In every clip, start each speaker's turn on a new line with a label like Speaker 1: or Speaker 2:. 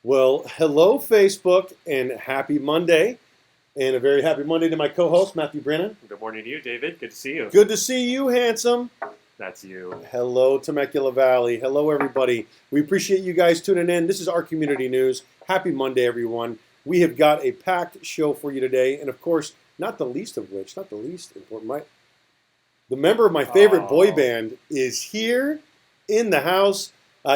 Speaker 1: Well, hello, Facebook, and happy Monday. And a very happy Monday to my co host, Matthew Brennan.
Speaker 2: Good morning to you, David. Good to see you.
Speaker 1: Good to see you, handsome.
Speaker 2: That's you.
Speaker 1: Hello, Temecula Valley. Hello, everybody. We appreciate you guys tuning in. This is our community news. Happy Monday, everyone. We have got a packed show for you today. And of course, not the least important, the member of my favorite boy band is here in the house.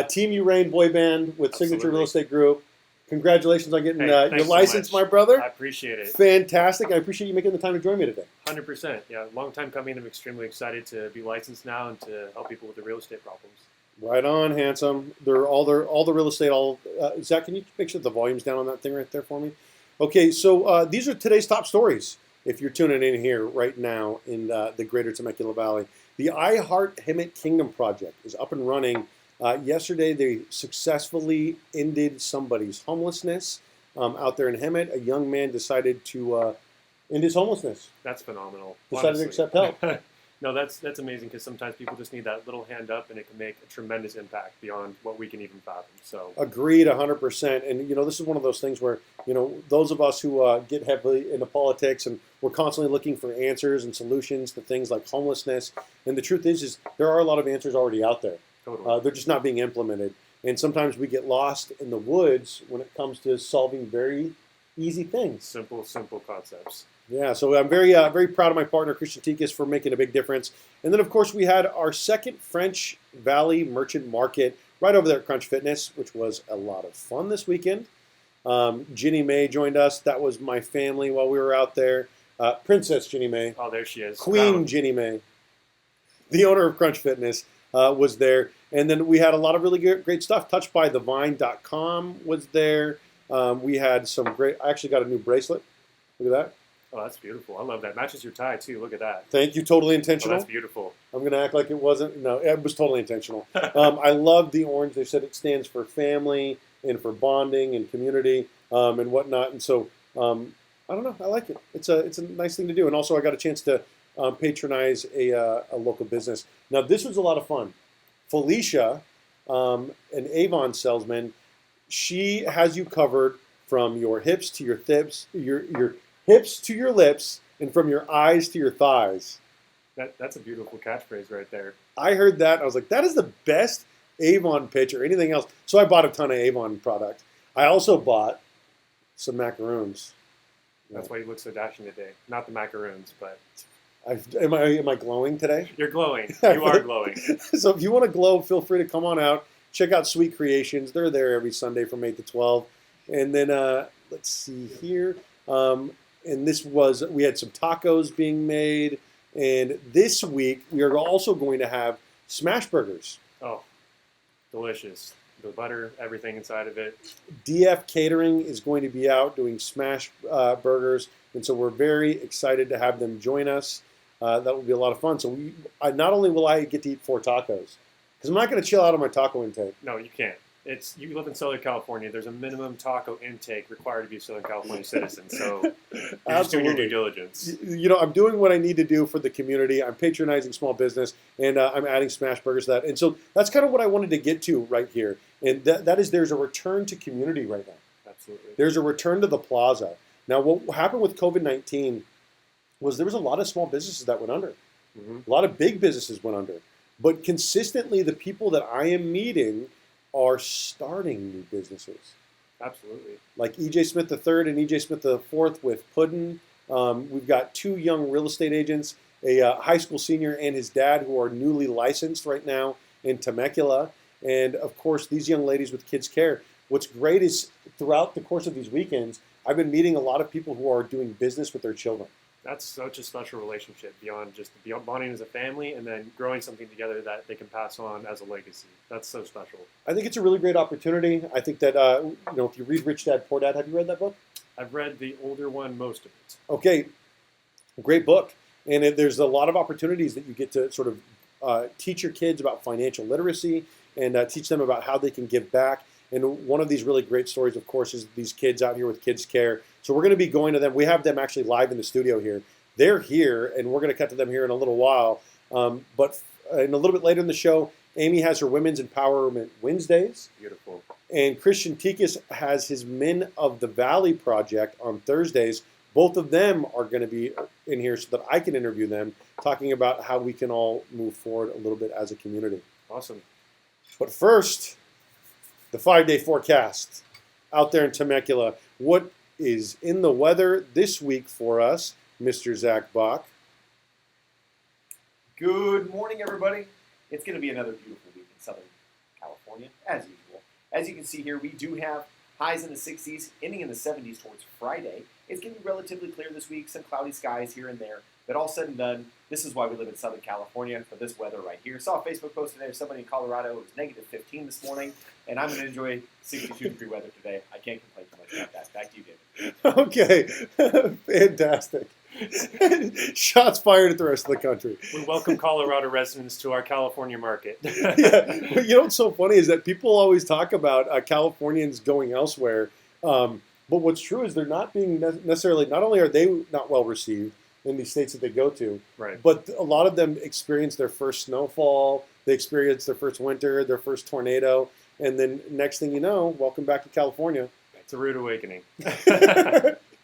Speaker 1: Team Urain boy band with
Speaker 2: Absolutely.
Speaker 1: Signature Real Estate Group. Congratulations on getting your
Speaker 2: thanks so
Speaker 1: license,
Speaker 2: much.
Speaker 1: my brother.
Speaker 2: I appreciate it.
Speaker 1: Fantastic. I appreciate you making the time to join me today.
Speaker 2: 100%. Yeah, long time coming. I'm extremely excited to be licensed now and to help people with the real estate problems.
Speaker 1: Right on, handsome. They're all the real estate. Zach, can you make sure the volume's down on that thing right there for me? Okay, so these are today's top stories. If you're tuning in here right now in the greater Temecula Valley, the I Heart Hemet Kingdom project is up and running. Yesterday, they successfully ended somebody's homelessness out there in Hemet. A young man decided to end his homelessness.
Speaker 2: That's phenomenal.
Speaker 1: Decided to accept help.
Speaker 2: No, that's amazing because sometimes people just need that little hand up and it can make a tremendous impact beyond what we can even fathom. So
Speaker 1: agreed 100%. And, this is one of those things where, those of us who get heavily into politics and we're constantly looking for answers and solutions to things like homelessness. And the truth is there are a lot of answers already out there.
Speaker 2: Totally.
Speaker 1: They're just not being implemented. And sometimes we get lost in the woods when it comes to solving very easy things.
Speaker 2: Simple concepts.
Speaker 1: Yeah, so I'm very proud of my partner, Christian Tikas, for making a big difference. And then, of course, we had our second French Valley Merchant Market right over there at Crunch Fitness, which was a lot of fun this weekend. Ginny May joined us. That was my family while we were out there. Princess Ginny May.
Speaker 2: Oh, there she is.
Speaker 1: Queen Ginny May, the owner of Crunch Fitness, was there. And then we had a lot of really great stuff. Touchedbythevine.com was there. We had some great – I actually got a new bracelet. Look at that.
Speaker 2: Oh, that's beautiful. I love that. Matches your tie, too. Look at that.
Speaker 1: Thank you. Totally intentional.
Speaker 2: Oh, that's beautiful.
Speaker 1: I'm going to act like it wasn't. No, it was totally intentional. I love the orange. They said it stands for family and for bonding and community and whatnot. And so, I don't know. I like it. It's a nice thing to do. And also, I got a chance to patronize a local business. Now, this was a lot of fun. Felicia, an Avon salesman, she has you covered from your hips to your thighs, your hips to your lips, and from your eyes to your thighs.
Speaker 2: That's a beautiful catchphrase right there.
Speaker 1: I heard that. I was like, that is the best Avon pitch or anything else. So I bought a ton of Avon product. I also bought some macaroons.
Speaker 2: That's why you look so dashing today. Not the macaroons, but...
Speaker 1: Am I glowing today?
Speaker 2: You're glowing. You are glowing.
Speaker 1: So if you want to glow, feel free to come on out. Check out Sweet Creations. They're there every Sunday from 8 to 12. And then let's see here. And we had some tacos being made. And this week, we are also going to have smash burgers.
Speaker 2: Oh, delicious. The butter, everything inside of it.
Speaker 1: DF Catering is going to be out doing smash burgers. And so we're very excited to have them join us. That will be a lot of fun. So not only will I get to eat 4 tacos, because I'm not going to chill out on my taco intake.
Speaker 2: No, you can't. You live in Southern California. There's a minimum taco intake required to be a Southern California citizen. So you're just doing your due diligence.
Speaker 1: I'm doing what I need to do for the community. I'm patronizing small business, and I'm adding smash burgers to that. And so that's kind of what I wanted to get to right here. And that is there's a return to community right now.
Speaker 2: Absolutely.
Speaker 1: There's a return to the plaza. Now, what happened with COVID-19 was there was a lot of small businesses that went under.
Speaker 2: Mm-hmm.
Speaker 1: A lot of big businesses went under. But consistently, the people that I am meeting are starting new businesses.
Speaker 2: Absolutely.
Speaker 1: Like E.J. Smith III and E.J. Smith IV with Puddin. We've got 2 young real estate agents, a high school senior and his dad who are newly licensed right now in Temecula. And, of course, these young ladies with Kids Care. What's great is throughout the course of these weekends, I've been meeting a lot of people who are doing business with their children.
Speaker 2: That's such a special relationship beyond bonding as a family and then growing something together that they can pass on as a legacy. That's so special.
Speaker 1: I think it's a really great opportunity. I think that, if you read Rich Dad, Poor Dad, have you read that book?
Speaker 2: I've read the older one, most of it.
Speaker 1: Okay, great book. And there's a lot of opportunities that you get to sort of teach your kids about financial literacy and teach them about how they can give back. And one of these really great stories, of course, is these kids out here with Kids Care. So we're going to be going to them. We have them actually live in the studio here. They're here, and we're going to cut to them here in a little while. But in a little bit later in the show, Amy has her Women's Empowerment Wednesdays.
Speaker 2: Beautiful.
Speaker 1: And Christian Tikas has his Men of the Valley project on Thursdays. Both of them are going to be in here so that I can interview them, talking about how we can all move forward a little bit as a community.
Speaker 2: Awesome.
Speaker 1: But first, the 5-day forecast out there in Temecula. What is in the weather this week for us, Mr. Zach Bach?
Speaker 3: Good morning, everybody. It's going to be another beautiful week in Southern California, as usual. As you can see here, we do have highs in the 60s, ending in the 70s towards Friday. It's going to be relatively clear this week, some cloudy skies here and there. But all said and done, this is why we live in Southern California, for this weather right here. Saw a Facebook post today of somebody in Colorado. It was negative 15 this morning, and I'm going to enjoy 62-degree weather today. I can't complain too much about that. Back to you, David.
Speaker 1: Okay, fantastic. Shots fired at the rest of the country.
Speaker 2: We welcome Colorado residents to our California market.
Speaker 1: Yeah, you know what's so funny is that people always talk about Californians going elsewhere, but what's true is they're not being necessarily. Not only are they not well received in these states that they go to,
Speaker 2: Right.
Speaker 1: but a lot of them experience their first snowfall, they experience their first winter, their first tornado, and then next thing you know, welcome back to California.
Speaker 2: It's a rude awakening.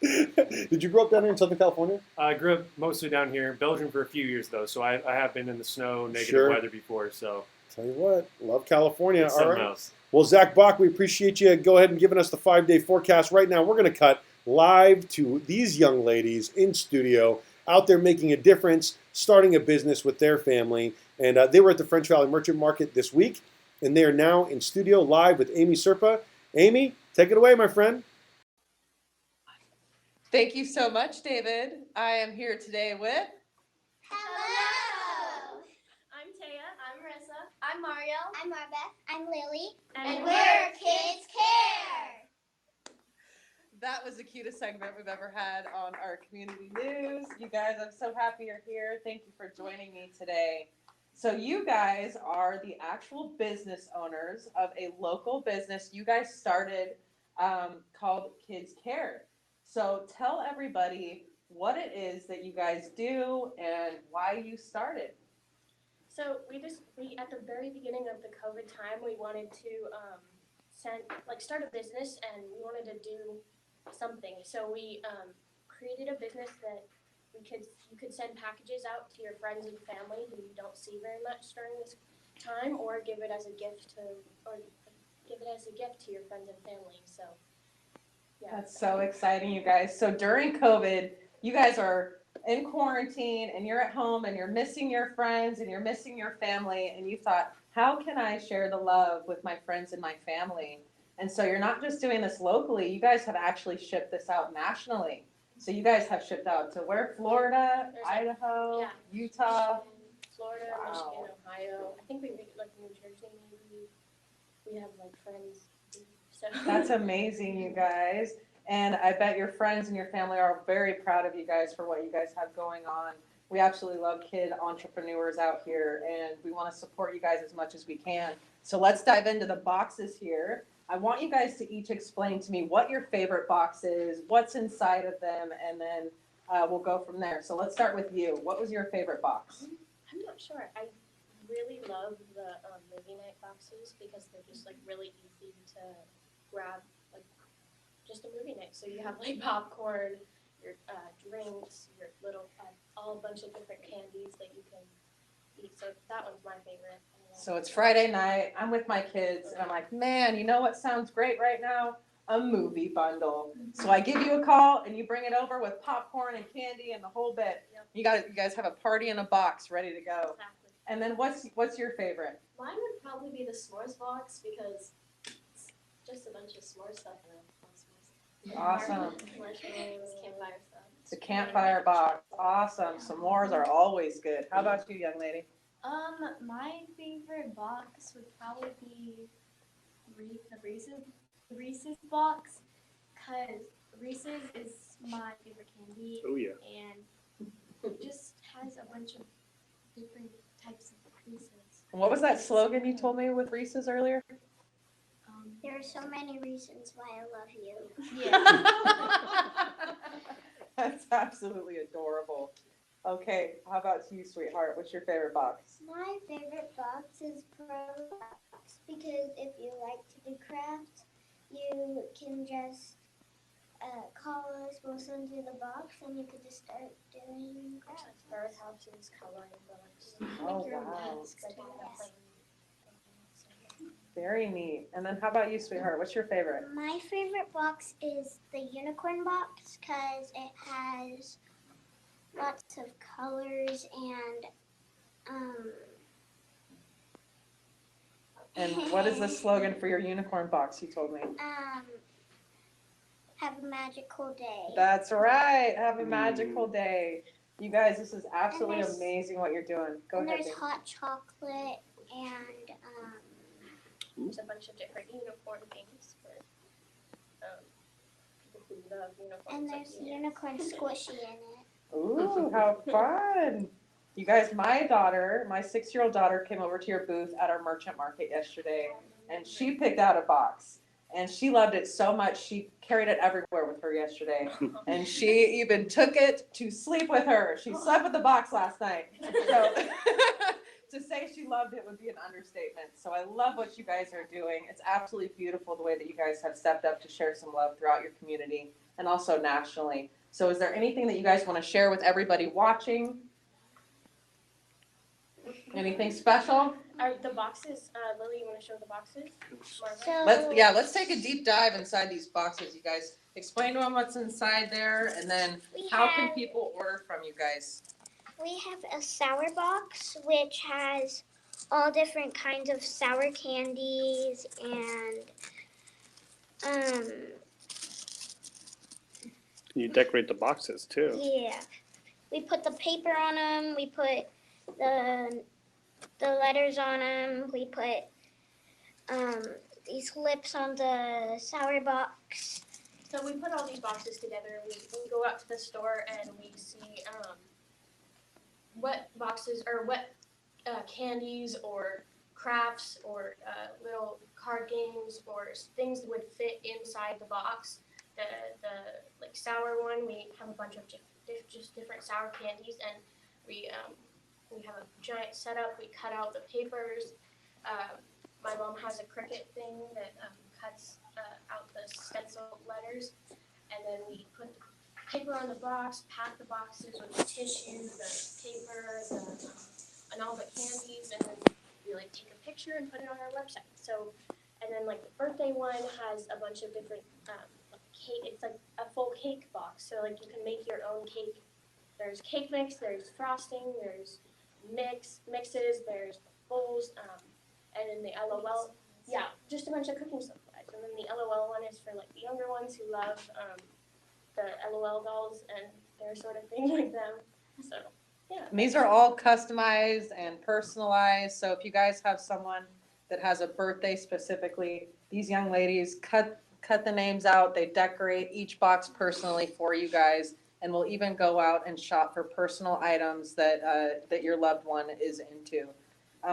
Speaker 1: Did you grow up down here in Southern California?
Speaker 2: I grew up mostly down here in Belgium for a few years, though, so I have been in the snow, negative
Speaker 1: Sure.
Speaker 2: weather before, so
Speaker 1: Tell you what, love California.
Speaker 2: it's
Speaker 1: All
Speaker 2: something
Speaker 1: right.
Speaker 2: else.
Speaker 1: Well, Zach Bach, we appreciate you. Go ahead and giving us the 5-day forecast. Right now, we're going to cut live to these young ladies in studio, out there making a difference, starting a business with their family. And they were at the French Valley Merchant Market this week, and they are now in studio live with Amy Serpa. Amy, take it away, my friend.
Speaker 4: Thank you so much, David. I am here today with...
Speaker 5: Hello! I'm Taya.
Speaker 6: I'm Marissa.
Speaker 5: I'm Mario.
Speaker 6: I'm Marbeth. I'm Lily.
Speaker 5: And we're Kids Care!
Speaker 4: That was the cutest segment we've ever had on our community news. You guys, I'm so happy you're here. Thank you for joining me today. So you guys are the actual business owners of a local business you guys started called Kids Care. So tell everybody what it is that you guys do and why you started.
Speaker 6: So we at the very beginning of the COVID time, we wanted to start a business, and we wanted to do something. So we created a business that you could send packages out to your friends and family who you don't see very much during this time, or give it as a gift to your friends and family. So yeah.
Speaker 4: That's so exciting, you guys. So during COVID, you guys are in quarantine and you're at home and you're missing your friends and you're missing your family, and you thought, how can I share the love with my friends and my family? And so you're not just doing this locally, you guys have actually shipped this out nationally. So you guys have shipped out to where? Florida, Idaho,
Speaker 6: yeah.
Speaker 4: Utah.
Speaker 6: Florida,
Speaker 4: Wow.
Speaker 6: Michigan, Ohio. I think we like New Jersey maybe. We have like friends. So
Speaker 4: That's amazing, you guys. And I bet your friends and your family are very proud of you guys for what you guys have going on. We absolutely love kid entrepreneurs out here, and we want to support you guys as much as we can. So let's dive into the boxes here. I want you guys to each explain to me what your favorite box is, what's inside of them, and then we'll go from there. So let's start with you. What was your favorite box?
Speaker 6: I'm not sure. I really love the movie night boxes because they're just like really easy to grab, like just a movie night. So you have like popcorn, your drinks, your little all a bunch of different candies that you can eat. So that one's my favorite.
Speaker 4: So it's Friday night. I'm with my kids, and I'm like, man, you know what sounds great right now? A movie bundle. So I give you a call, and you bring it over with popcorn and candy and the whole bit.
Speaker 6: Yep.
Speaker 4: You guys have a party in a box ready to go.
Speaker 6: Exactly.
Speaker 4: And then what's your favorite?
Speaker 5: Mine would probably be the s'mores box because it's just a bunch of s'mores stuff in it.
Speaker 4: Awesome.
Speaker 5: Marshmallows, campfire stuff.
Speaker 4: The campfire box. Awesome. S'mores are always good. How about you, young lady?
Speaker 5: My favorite box would probably be the Reese's box, because Reese's is my favorite candy.
Speaker 2: Oh, yeah.
Speaker 5: And it just has a bunch of different types of Reese's.
Speaker 4: And what was that slogan you told me with Reese's earlier?
Speaker 6: There are so many reasons why I love you.
Speaker 5: Yeah.
Speaker 4: That's absolutely adorable. Okay, how about you, sweetheart? What's your favorite box?
Speaker 6: My favorite box is Pro Box
Speaker 7: because if you like to do crafts, you can just call us. We'll send you the box, and you can just start doing crafts.
Speaker 6: Birdhouses, coloring books.
Speaker 4: Oh,
Speaker 6: Make your own
Speaker 4: wow.
Speaker 6: mask, like in the
Speaker 7: Yes.
Speaker 6: plane.
Speaker 4: Very neat. And then how about you, sweetheart? What's your favorite?
Speaker 7: My favorite box is the unicorn box because it has lots of colors
Speaker 4: And what is the slogan for your unicorn box you told me?
Speaker 7: have a magical day.
Speaker 4: That's right. Have a magical day. You guys, this is absolutely
Speaker 7: And there's-
Speaker 4: amazing what you're doing. Go
Speaker 7: and
Speaker 4: ahead,
Speaker 7: there's
Speaker 4: baby.
Speaker 7: hot chocolate and
Speaker 6: There's a bunch of different unicorn things for people who love unicorns.
Speaker 7: and
Speaker 6: like
Speaker 7: there's
Speaker 6: me.
Speaker 7: unicorn squishy in it.
Speaker 4: Ooh, how fun. You guys, my daughter, my 6-year-old daughter came over to your booth at our merchant market yesterday, and she picked out a box. And she loved it so much, she carried it everywhere with her yesterday. And she even took it to sleep with her. She slept with the box last night. So to say she loved it would be an understatement. So I love what you guys are doing. It's absolutely beautiful the way that you guys have stepped up to share some love throughout your community and also nationally. So is there anything that you guys want to share with everybody watching? Anything special?
Speaker 6: Are the boxes, Lily, you want to show the boxes? Marva?
Speaker 7: So
Speaker 4: Let's take a deep dive inside these boxes, you guys. Explain to them what's inside there, and then
Speaker 7: we
Speaker 4: how
Speaker 7: have
Speaker 4: can people order from you guys?
Speaker 7: we have a sour box which has all different kinds of sour candies and
Speaker 2: You decorate the boxes too.
Speaker 7: yeah. We put the paper on them. We put the letters on them. We put these lips on the sour box.
Speaker 6: So we put all these boxes together. We go out to the store and we see what boxes or what candies or crafts or little card games or things that would fit inside the box. The like sour one, we have a bunch of just different sour candies, and we have a giant setup. We cut out the papers. My mom has a Cricut thing that cuts out the stencil letters, and then we put the paper on the box, pack the boxes with the tissue, the paper, and all the candies, and then we like take a picture and put it on our website. So, and then like the birthday one has a bunch of different cake. It's like a full cake box, so like you can make your own cake. There's cake mix, there's frosting, there's mixes, there's bowls, and then the LOL. Yeah, just a bunch of cooking supplies. And then the LOL one is for like the younger ones who love the LOL dolls and their sort of thing like them. So yeah.
Speaker 4: And these are all customized and personalized. So if you guys have someone that has a birthday specifically, these young ladies cut the names out. They decorate each box personally for you guys, and we'll even go out and shop for personal items that your loved one is into.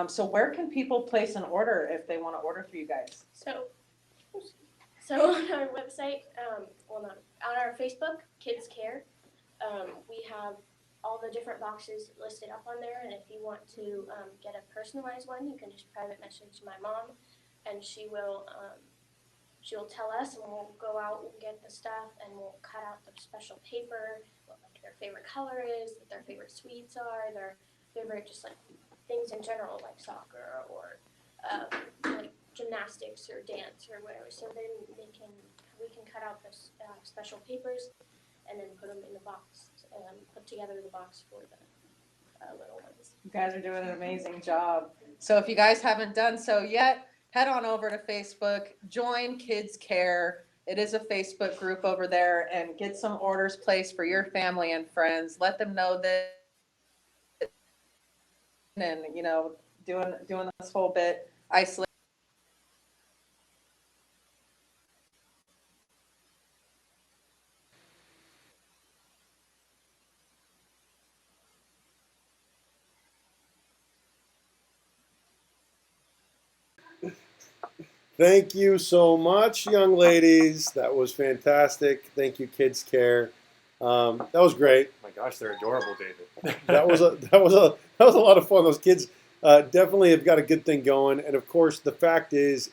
Speaker 4: So where can people place an order if they want to order through you guys?
Speaker 6: So on our website, on our Facebook, Kids Care, we have all the different boxes listed up on there. And if you want to get a personalized one, you can just private message my mom, and she'll tell us, and we'll go out and get the stuff, and we'll cut out the special paper, what like their favorite color is, what their favorite sweets are, their favorite just like things in general, like soccer or like gymnastics or dance or whatever. So then we can cut out the special papers and then put them in the box and put together the box for the little ones.
Speaker 4: You guys are doing an amazing job. So if you guys haven't done so yet, head on over to Facebook, join Kids Care. It is a Facebook group over there, and get some orders placed for your family and friends. Let them know that, and doing this whole bit isolated.
Speaker 1: Thank you so much, young ladies. That was fantastic. Thank you, Kids Care. That was great.
Speaker 2: Oh my gosh, they're adorable, David.
Speaker 1: That was a lot of fun. Those kids, definitely have got a good thing going. And of course, the fact is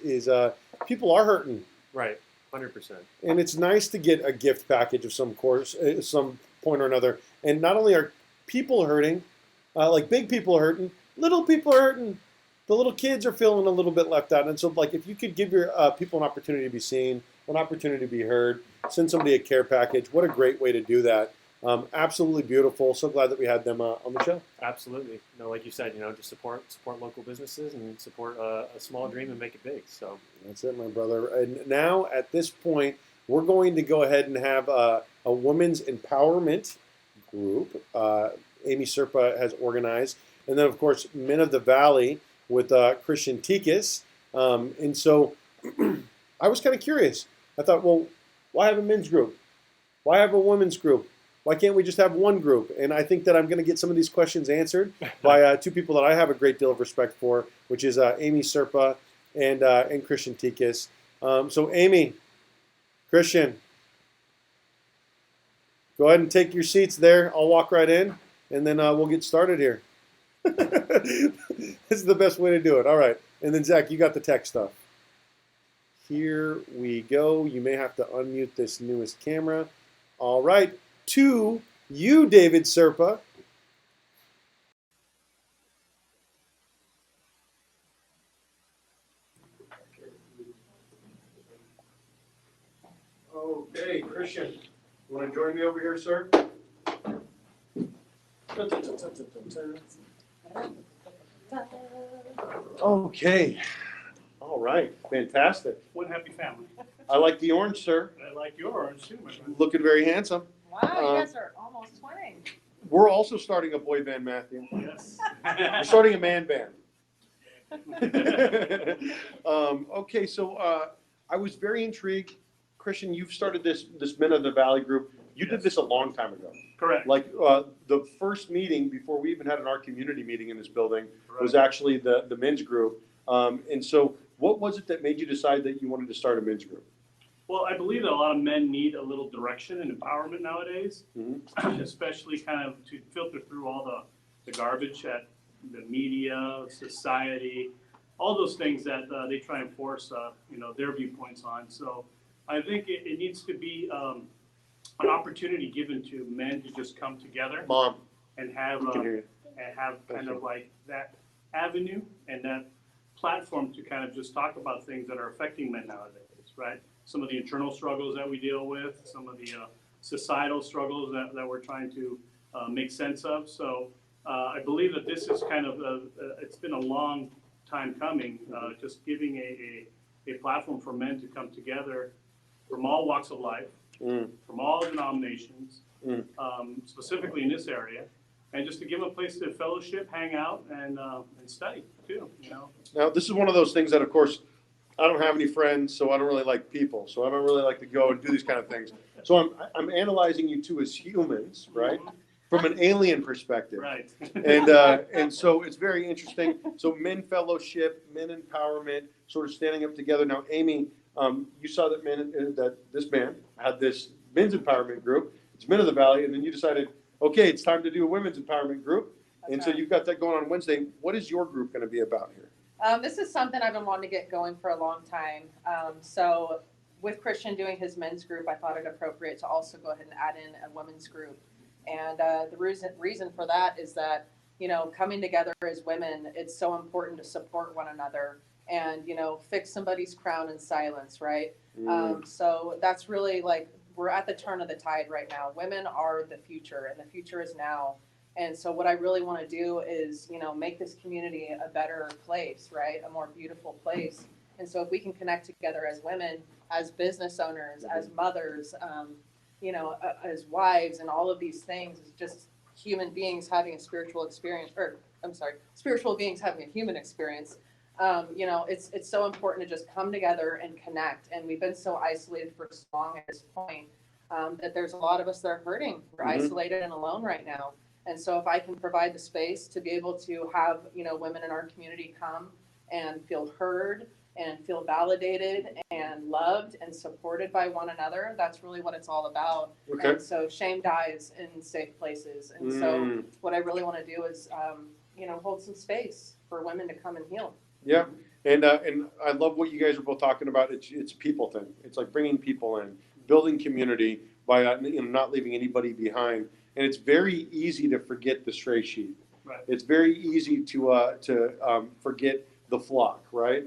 Speaker 1: people are hurting,
Speaker 2: Right, 100%.
Speaker 1: and it's nice to get a gift package of some course, some point or another. And not only are people hurting, like big people are hurting, little people are hurting. The little kids are feeling a little bit left out. And so, like, if you could give your people an opportunity to be seen, an opportunity to be heard, send somebody a care package, what a great way to do that. Absolutely beautiful. So glad that we had them on the show.
Speaker 2: Absolutely. No, like you said, just support local businesses and support a small dream and make it big. So
Speaker 1: That's it, my brother. And now, at this point, we're going to go ahead and have a women's empowerment group. Amy Serpa has organized. And then, of course, Men of the Valley with Christian Tikas. And so I was kind of curious. I thought, well, why have a men's group? Why have a women's group? Why can't we just have one group? And I think that I'm going to get some of these questions answered by two people that I have a great deal of respect for, which is Amy Serpa and Christian Tikas. So Amy, Christian, go ahead and take your seats there. I'll walk right in, and then we'll get started here. This is the best way to do it. All right. And then, Zach, you got the tech stuff. Here we go. You may have to unmute this newest camera. All right. To you, David Serpa. Okay, Christian, you want to join me over here, sir? Okay. All right. Fantastic.
Speaker 8: One happy family.
Speaker 1: I like the orange, sir.
Speaker 8: I like your orange too, my friend.
Speaker 1: Looking very handsome.
Speaker 4: Wow, you guys are almost twinning.
Speaker 1: We're also starting a boy band, Matthew.
Speaker 8: Yes.
Speaker 1: We're starting a man band. Okay, so I was very intrigued. Christian, you've started this Men of the Valley group. You did this a long time ago.
Speaker 8: Correct.
Speaker 1: Like the first meeting before we even had an art community meeting in this building was
Speaker 8: Correct.
Speaker 1: actually the men's group. And so what was it that made you decide that you wanted to start a men's group?
Speaker 8: Well, I believe that a lot of men need a little direction and empowerment nowadays, especially kind of to filter through all the garbage at the media, society, all those things that they try and force their viewpoints on. So I think it needs to be an opportunity given to men to just come together
Speaker 1: Mom,
Speaker 8: and have
Speaker 1: we can hear you.
Speaker 8: kind of like that avenue and that platform to kind of just talk about things that are affecting men nowadays, right? Some of the internal struggles that we deal with, some of the societal struggles that we're trying to make sense of. So I believe that this is kind of, it's been a long time coming, just giving a platform for men to come together from all walks of life, from all denominations, specifically in this area, and just to give them a place to fellowship, hang out, and study too.
Speaker 1: Now, this is one of those things that, of course, I don't have any friends, so I don't really like people. So I don't really like to go and do these kind of things. So I'm analyzing you two as humans, right? From an alien perspective.
Speaker 8: Right.
Speaker 1: And so it's very interesting. So men fellowship, men empowerment, sort of standing up together. Now, Amy, you saw that this man had this men's empowerment group. It's Men of the Valley, and then you decided, okay, it's time to do a women's empowerment group. And so you've got that going on Wednesday. What is your group going to be about here?
Speaker 4: This is something I've been wanting to get going for a long time. So with Christian doing his men's group, I thought it appropriate to also go ahead and add in a women's group. And the reason for that is that, coming together as women, it's so important to support one another and, fix somebody's crown in silence, right? So that's really like, we're at the turn of the tide right now. Women are the future, and the future is now. And so what I really want to do is, make this community a better place, right? A more beautiful place. And so if we can connect together as women, as business owners, as mothers, as wives and all of these things, is just human beings having a spiritual experience, spiritual beings having a human experience. It's so important to just come together and connect. And we've been so isolated for so long at this point that there's a lot of us that are hurting. We're isolated and alone right now. And so if I can provide the space to be able to have, women in our community come and feel heard and feel validated and loved and supported by one another, that's really what it's all about. Okay. And so shame dies in safe places. And so what I really want to do is, hold some space for women to come and heal.
Speaker 1: Yeah, and I love what you guys are both talking about. It's a people thing. It's like bringing people in, building community by not leaving anybody behind. And it's very easy to forget the stray sheep.
Speaker 8: Right.
Speaker 1: It's very easy to forget the flock, right?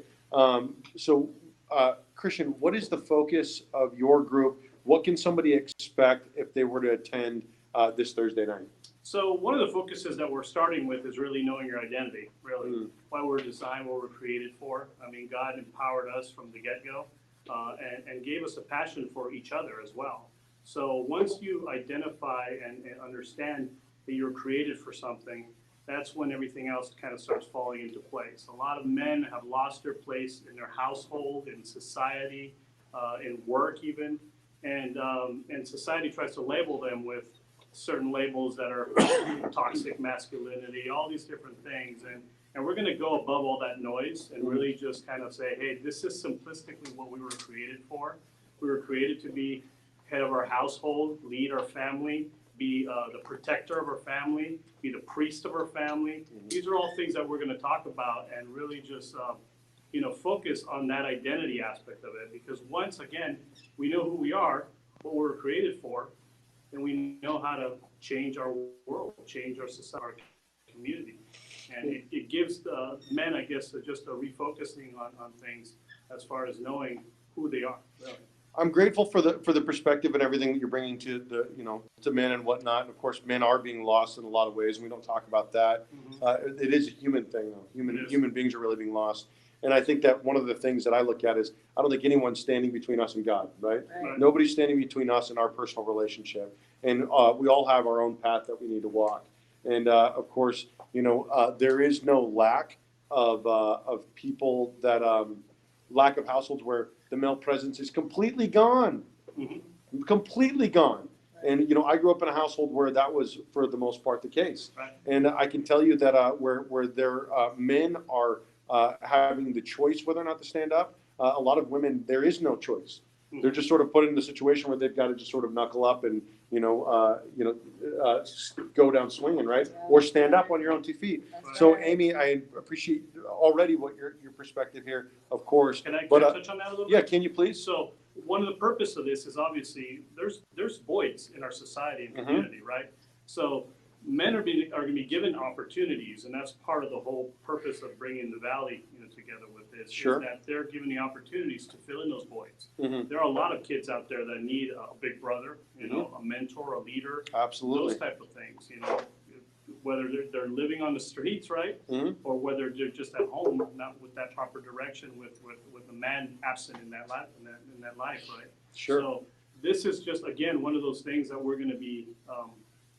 Speaker 1: Christian, what is the focus of your group? What can somebody expect if they were to attend this Thursday night?
Speaker 8: So one of the focuses that we're starting with is really knowing your identity, really, why we're designed, what we're created for. I mean, God empowered us from the get-go and gave us a passion for each other as well. So once you identify and understand that you're created for something, that's when everything else kind of starts falling into place. A lot of men have lost their place in their household, in society, in work even, and society tries to label them with certain labels that are toxic masculinity, all these different things. And we're going to go above all that noise and really just kind of say, hey, this is simplistically what we were created for. We were created to be head of our household, lead our family, be the protector of our family, be the priest of our family. These are all things that we're going to talk about and really just focus on that identity aspect of it. Because once again, we know who we are, what we're created for, and we know how to change our world, change our society, our community. And it gives the men, I guess, just a refocusing on things as far as knowing who they are. Really.
Speaker 1: I'm grateful for the perspective and everything that you're bringing to to men and whatnot. And of course, men are being lost in a lot of ways, and we don't talk about that. It is a human thing, though. Human beings are really being lost. And I think that one of the things that I look at is I don't think anyone's standing between us and God, right? Nobody's standing between us and our personal relationship. And we all have our own path that we need to walk. And of course, there is no lack of people that lack of households where the male presence is completely gone, completely gone. And I grew up in a household where that was for the most part the case.
Speaker 8: Right.
Speaker 1: And I can tell you that where their men are having the choice whether or not to stand up, a lot of women, there is no choice. They're just sort of put in a situation where they've got to just sort of knuckle up and go down swinging, right? Or stand up on your own 2 feet.
Speaker 4: That's
Speaker 1: So,
Speaker 4: right.
Speaker 1: Amy, I appreciate already what your perspective here, of course.
Speaker 8: Can I
Speaker 1: But
Speaker 8: touch on that a little bit?
Speaker 1: yeah, can you please?
Speaker 8: So one of the purpose of this is obviously there's voids in our society and community, right? So men are going to be given opportunities, and that's part of the whole purpose of bringing the Valley together with this.
Speaker 1: Sure.
Speaker 8: Is that they're given the opportunities to fill in those voids.
Speaker 1: Mhm.
Speaker 8: There are a lot of kids out there that need a big brother, a mentor, a leader,
Speaker 1: Absolutely.
Speaker 8: those type of things. Whether they're living on the streets, right, or whether they're just at home, not with that proper direction, with a man absent in that life, right?
Speaker 1: Sure.
Speaker 8: So this is just again one of those things that we're going to be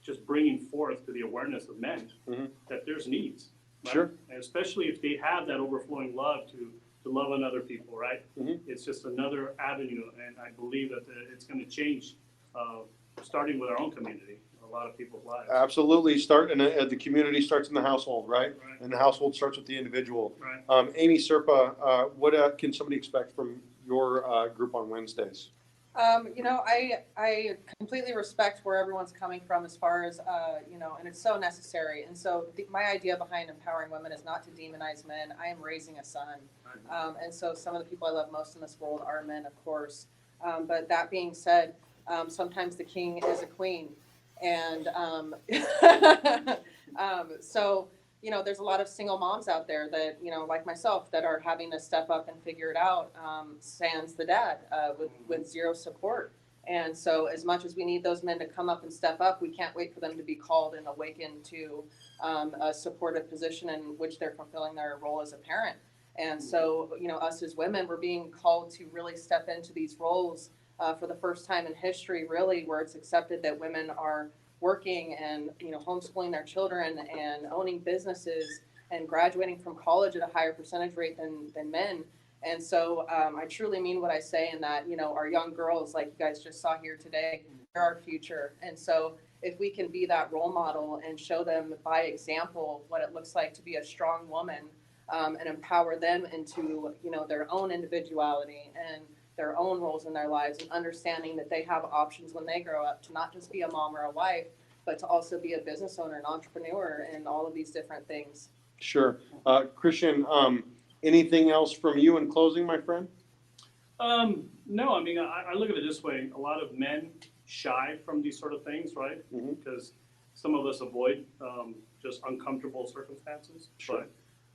Speaker 8: just bringing forth to the awareness of men that there's needs, right?
Speaker 1: Sure.
Speaker 8: And especially if they have that overflowing love to love on other people, right? It's just another avenue, and I believe that it's going to change, starting with our own community. A lot of people's lives.
Speaker 1: Absolutely. The community starts in the household, right? And the household starts with the individual.
Speaker 8: Right.
Speaker 1: Amy Serpa, what can somebody expect from your group on Wednesdays?
Speaker 4: I completely respect where everyone's coming from as far as, and it's so necessary. And so my idea behind empowering women is not to demonize men. I am raising a son. And so some of the people I love most in this world are men, of course. But that being said, sometimes the king is a queen. And so, there's a lot of single moms out there that, like myself, that are having to step up and figure it out, sans the dad, with zero support. And so as much as we need those men to come up and step up, we can't wait for them to be called and awakened to a supportive position in which they're fulfilling their role as a parent. And so, us as women, we're being called to really step into these roles for the first time in history, really, where it's accepted that women are working and homeschooling their children and owning businesses and graduating from college at a higher percentage rate than men. And so I truly mean what I say in that, our young girls, like you guys just saw here today, they're our future. And so if we can be that role model and show them by example what it looks like to be a strong woman, and empower them into, their own individuality and their own roles in their lives, and understanding that they have options when they grow up to not just be a mom or a wife, but to also be a business owner, an entrepreneur, and all of these different things.
Speaker 1: Sure. Christian, anything else from you in closing, my friend?
Speaker 8: No, I mean, I look at it this way. A lot of men shy from these sort of things, right?
Speaker 1: Mhm.
Speaker 8: Because some of us avoid just uncomfortable circumstances.
Speaker 1: Sure.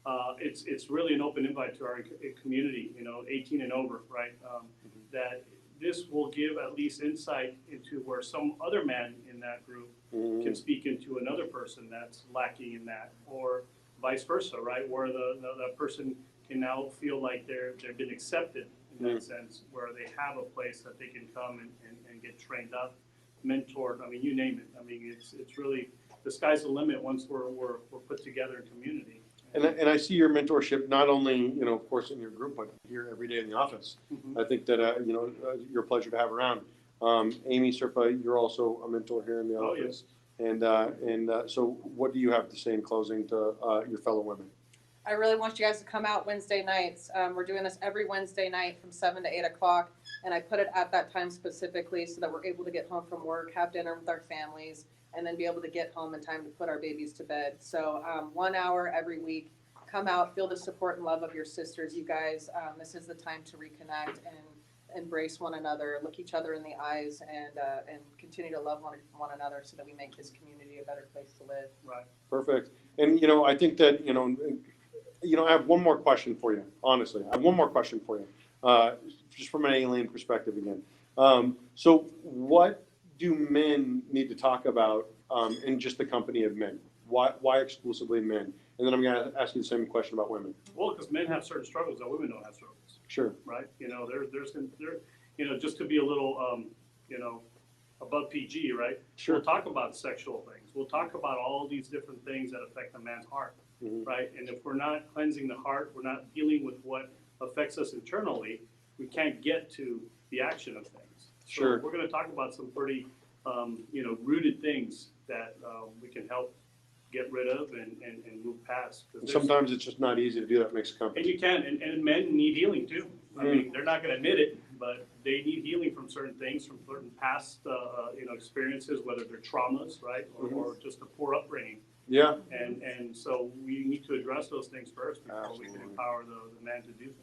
Speaker 8: But it's really an open invite to our community, 18 and over, right? That this will give at least insight into where some other man in that group can speak into another person that's lacking in that, or vice versa, right? Where that person can now feel like they've been accepted in that sense, where they have a place that they can come and get trained up, mentored. I mean, you name it. I mean, it's really, the sky's the limit once we're put together in community.
Speaker 1: And I see your mentorship not only, of course, in your group, but here every day in the office.
Speaker 8: Mhm.
Speaker 1: I think that, you're a pleasure to have around. Amy Serpa, you're also a mentor here in the
Speaker 8: Oh,
Speaker 1: office. And so what do you have to say in closing to your fellow women?
Speaker 4: I really want you guys to come out Wednesday nights. We're doing this every Wednesday night from 7 to 8 o'clock, and I put it at that time specifically so that we're able to get home from work, have dinner with our families, and then be able to get home in time to put our babies to bed. So 1 hour every week. Come out, feel the support and love of your sisters, you guys. This is the time to reconnect and embrace one another, look each other in the eyes, and continue to love one another so that we make this community a better place to live.
Speaker 8: Right.
Speaker 1: Perfect. And, I think that, I have one more question for you, honestly. I have one more question for you, just from an alien perspective again. So what do men need to talk about in just the company of men? Why exclusively men? And then I'm going to ask you the same question about women.
Speaker 8: Well, because men have certain struggles that women don't have struggles,
Speaker 1: Sure.
Speaker 8: right? Just to be a little, above PG, right?
Speaker 1: Sure.
Speaker 8: We'll talk about sexual things. We'll talk about all these different things that affect a man's heart, right? And if we're not cleansing the heart, we're not dealing with what affects us internally, we can't get to the action of things.
Speaker 1: Sure.
Speaker 8: So we're going to talk about some pretty, rooted things that we can help get rid of and move past.
Speaker 1: And sometimes it's just not easy to do that mixed company.
Speaker 8: And you can, and men need healing too. I mean, they're not going to admit it, but they need healing from certain things, from certain past, experiences, whether they're traumas, right, or just a poor upbringing.
Speaker 1: Yeah.
Speaker 8: And so we need to address those things first before we can empower the man to do things.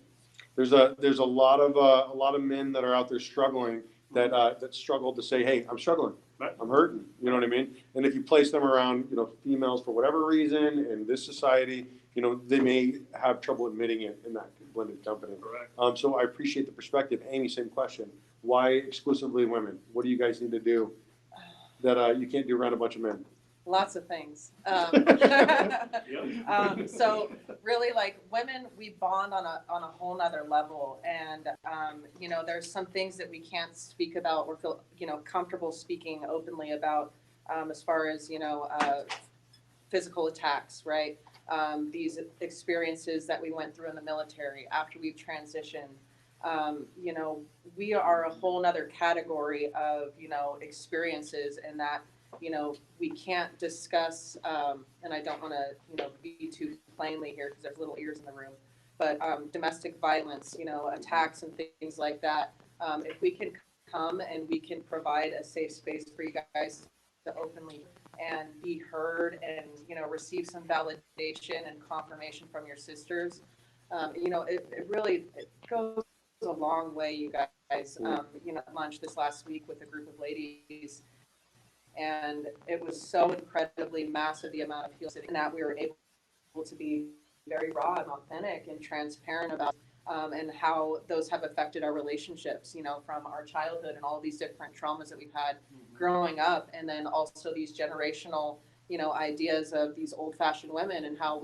Speaker 1: There's a lot of men that are out there struggling that struggle to say, hey, I'm struggling.
Speaker 8: Right.
Speaker 1: I'm hurting. You know what I mean? And if you place them around, females for whatever reason in this society, they may have trouble admitting it in that blended company.
Speaker 8: Correct.
Speaker 1: So I appreciate the perspective. Amy, same question. Why exclusively women? What do you guys need to do that you can't do around a bunch of men?
Speaker 4: Lots of things.
Speaker 8: Yep.
Speaker 4: So really, like women, we bond on a whole nother level, and there's some things that we can't speak about or feel comfortable speaking openly about, as far as physical attacks, right? These experiences that we went through in the military after we've transitioned. We are a whole nother category of experiences, and that we can't discuss, and I don't want to, be too plainly here because there's little ears in the room, but domestic violence, attacks and things like that. If we can come and we can provide a safe space for you guys to openly and be heard and, receive some validation and confirmation from your sisters, it really goes a long way, you guys. Lunch this last week with a group of ladies, and it was so incredibly massive, the amount of healing that we were able to be very raw and authentic and transparent about, and how those have affected our relationships, from our childhood and all these different traumas that we've had growing up, and then also these generational, ideas of these old-fashioned women, and how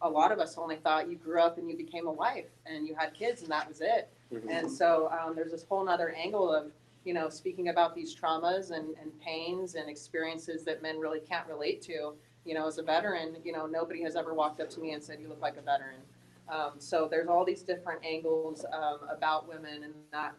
Speaker 4: a lot of us only thought you grew up and you became a wife and you had kids and that was it. And so there's this whole nother angle of speaking about these traumas and pains and experiences that men really can't relate to. As a veteran, nobody has ever walked up to me and said, you look like a veteran. So there's all these different angles about women, and that,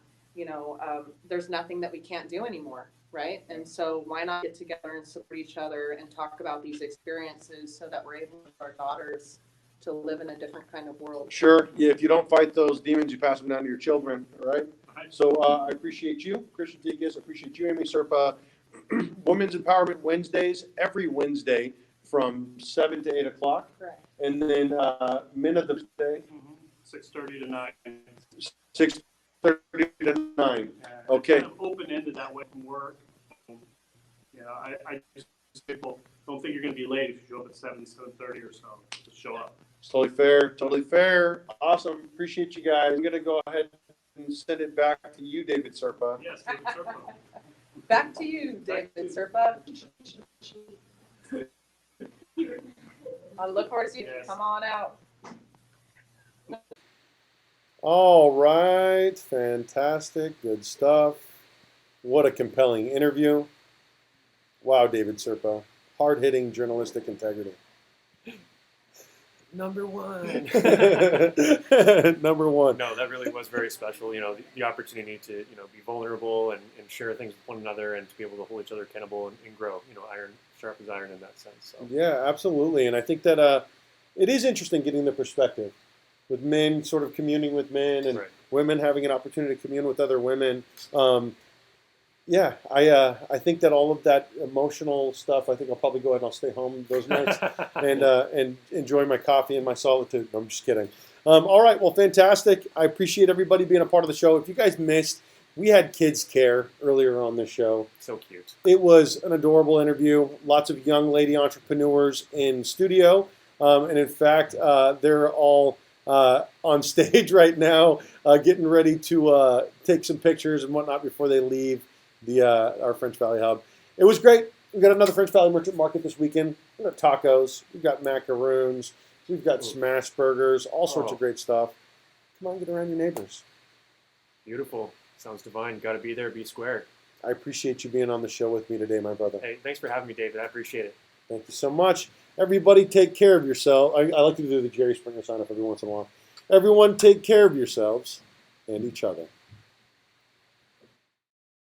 Speaker 4: there's nothing that we can't do anymore, right? And so why not get together and support each other and talk about these experiences so that we're able to our daughters to live in a different kind of world.
Speaker 1: Sure. Yeah, if you don't fight those demons, you pass them down to your children, all right?
Speaker 8: Right.
Speaker 1: So I appreciate you, Christian Tigas. I appreciate you, Amy Serpa, Women's Empowerment Wednesdays every Wednesday from 7 to 8 o'clock.
Speaker 4: Correct.
Speaker 1: And then Men of the Day,
Speaker 8: 6:30 to 9.
Speaker 1: 6:30 to 9.
Speaker 8: It's
Speaker 1: Okay.
Speaker 8: kind of open-ended that way from work. You know, I just people don't think you're going to be late if you show up at 7:30 or so. Just show up.
Speaker 1: It's totally fair. Totally fair. Awesome. Appreciate you guys. I'm going to go ahead and send it back to you, David Serpa.
Speaker 8: Yes, David Serpa.
Speaker 4: Back to you, David Serpa. I look forward to seeing you.
Speaker 8: Yes.
Speaker 4: Come on out.
Speaker 1: All right. Fantastic. Good stuff. What a compelling interview. Wow, David Serpa. Hard-hitting journalistic integrity.
Speaker 2: Number one.
Speaker 1: Number one.
Speaker 2: No, that really was very special. You know, the opportunity to, be vulnerable and share things with one another and to be able to hold each other accountable and grow. Iron sharpens iron in that sense. So.
Speaker 1: Yeah, absolutely. And I think that it is interesting getting the perspective with men sort of communing with men and
Speaker 2: Right.
Speaker 1: women having an opportunity to commune with other women. Yeah, I think that all of that emotional stuff, I think I'll probably go ahead and I'll stay home those nights and enjoy my coffee and my solitude. No, I'm just kidding. All right, well, fantastic. I appreciate everybody being a part of the show. If you guys missed, we had Kids Care earlier on the show.
Speaker 2: So cute.
Speaker 1: It was an adorable interview. Lots of young lady entrepreneurs in studio. And in fact, they're all on stage right now getting ready to take some pictures and whatnot before they leave our French Valley Hub. It was great. We've got another French Valley Merchant Market this weekend. We've got tacos. We've got macaroons. We've got smash burgers. All sorts of great stuff. Come on, get around your neighbors.
Speaker 2: Beautiful. Sounds divine. Got to be there. Be square.
Speaker 1: I appreciate you being on the show with me today, my brother.
Speaker 2: Hey, thanks for having me, David. I appreciate it.
Speaker 1: Thank you so much. Everybody take care of yourself. I like to do the Jerry Springer sign up every once in a while. Everyone take care of yourselves and each other.